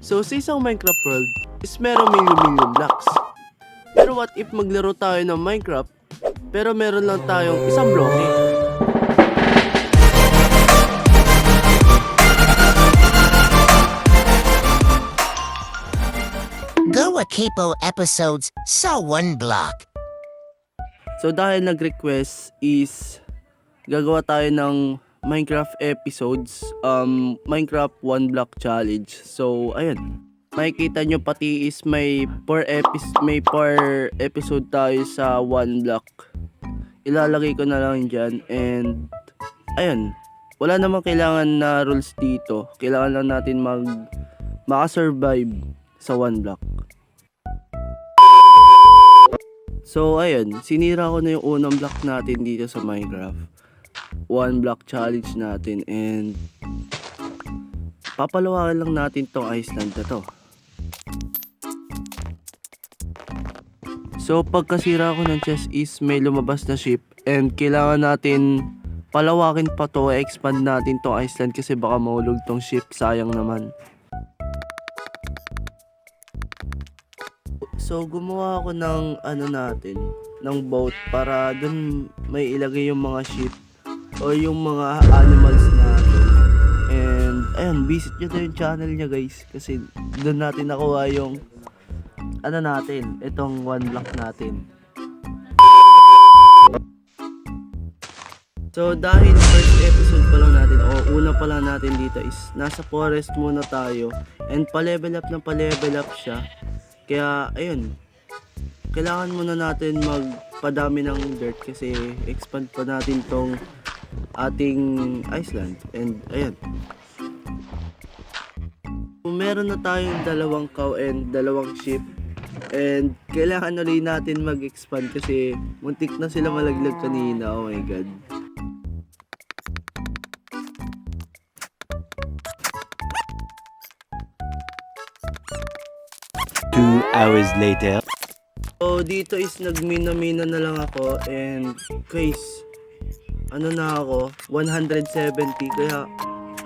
So sa isang Minecraft world is merong million blocks. Pero what if maglaro tayo ng Minecraft pero meron lang tayong isang bloke? Go a Capo episodes sa one block. So dahil nag-request is gagawa tayo ng Minecraft episodes, Minecraft 1 block challenge. So ayun, makikita nyo pati is may per episode tayo sa 1 block. Ilalagay ko na lang dyan and ayun, wala namang kailangan na rules dito. Kailangan lang natin makasurvive sa 1 block. So ayun, sinira ko na yung unang block natin dito sa Minecraft. 1 block challenge natin and papalawakan lang natin tong island na to. So pagkasira ko ng chest is may lumabas na ship and kailangan natin palawakin pa to, expand natin tong island kasi baka mahulog tong ship, sayang naman. So gumawa ako ng ng boat para dun may ilagay yung mga ship o yung mga animals natin. And ayun, visit nyo na yung channel niya guys kasi dun natin nakuha yung natin, itong 1 block natin. So dahil first episode pa lang natin o una pa lang natin dito is nasa forest muna tayo and pa-level up siya. Kaya ayun, kailangan muna natin magpadami ng dirt kasi expand pa natin tong ating island. And ayan, meron na tayong 2 cow and 2 sheep and kailangan ulit natin mag-expand kasi muntik na sila malaglag kanina. Oh my god. Hours later. So dito is nagmina-mina na lang ako and guys, na ako 170 kaya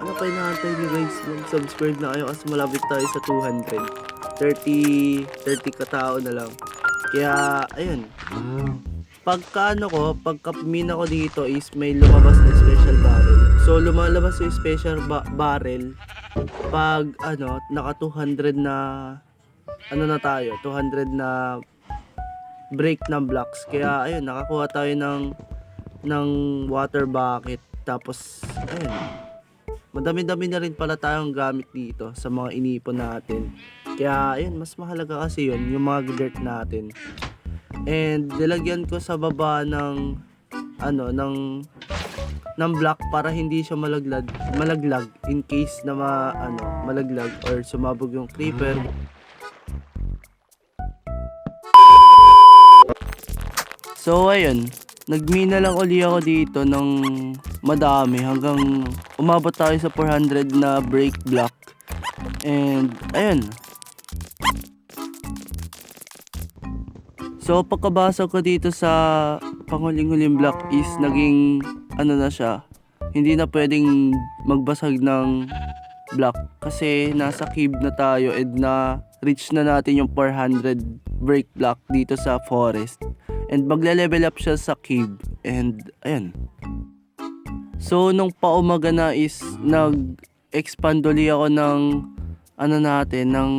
pa inaantay nyo guys, subscribe na kayo kasi malapit tayo sa 200. 30 katao na lang. Kaya ayun, pagka mina ko dito is may lumabas na special barrel. So lumalabas yung special barrel pag naka 200 na na tayo, 200 na break ng blocks. Kaya ayun, nakakuha tayo ng water bucket. Tapos ayun, madami-dami na rin pala tayong gamit dito sa mga inipon natin. Kaya ayun, mas mahalaga kasi yun, yung mga dirt natin. And nilagyan ko sa baba ng block para hindi siya malaglag in case na malaglag or sumabog yung creeper. So ayun, nagmina lang uli ako dito ng madami hanggang umabot tayo sa 400 na break block. And ayun. So pagkabasa ko dito sa panghuling-huling block is naging na siya. Hindi na pwedeng magbasag ng block kasi nasa cave na tayo and na reach na natin yung 400 break block dito sa forest. And magle-level up siya sa cave. And ayun. So nung paumaga na is nag-expand ulit ako ng ng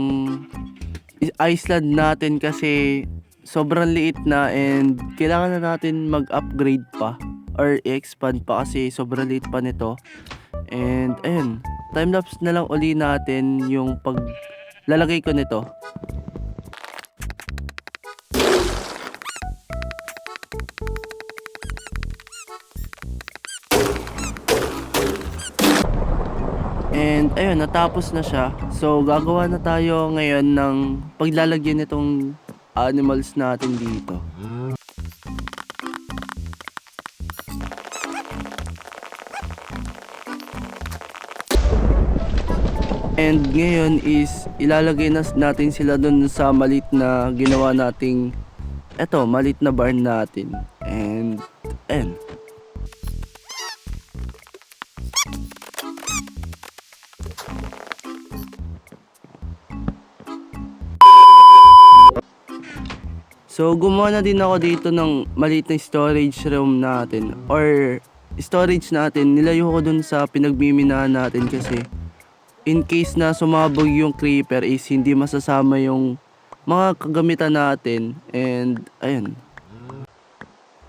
island natin kasi sobrang liit na and kailangan na natin mag-upgrade pa or i-expand pa kasi sobrang liit pa nito. And ayun, time-lapse na lang uli natin yung paglalagay ko nito. And ayun, natapos na siya. So gagawa na tayo ngayon ng paglalagyan nitong animals natin dito. And ngayon is ilalagay natin sila dun sa malit na ginawa nating malit na barn natin. And ayun. So gumawa na din ako dito ng maliit na storage room natin or storage natin. Nilayo ko dun sa pinagmiminahan natin kasi in case na sumabog yung creeper is hindi masasama yung mga kagamitan natin. And ayun.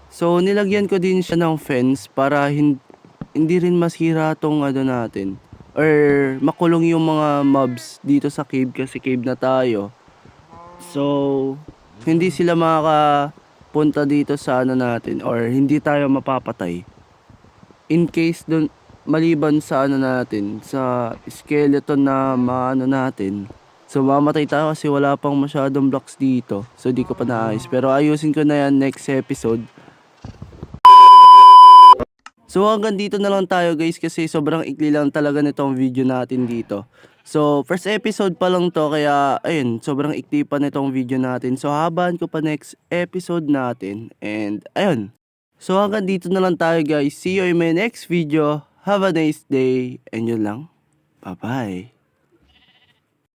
So nilagyan ko din siya ng fence para hindi rin masira tong ano natin or makulong yung mga mobs dito sa cave kasi cave na tayo. So hindi sila makakapunta dito sa ano natin or hindi tayo mapapatay. In case dun maliban sa ano natin, sa skeleton na maano natin. So mamatay tayo kasi wala pang masyadong blocks dito. So di ko pa naayos. Pero ayusin ko na yan next episode. So hanggang dito na lang tayo guys kasi sobrang ikli lang talaga nitong video natin dito. So first episode pa lang to kaya ayun sobrang ikli pa nitong video natin. So habaan ko pa next episode natin and ayun. So hanggang dito na lang tayo guys. See you in my next video. Have a nice day and yun lang. Bye bye.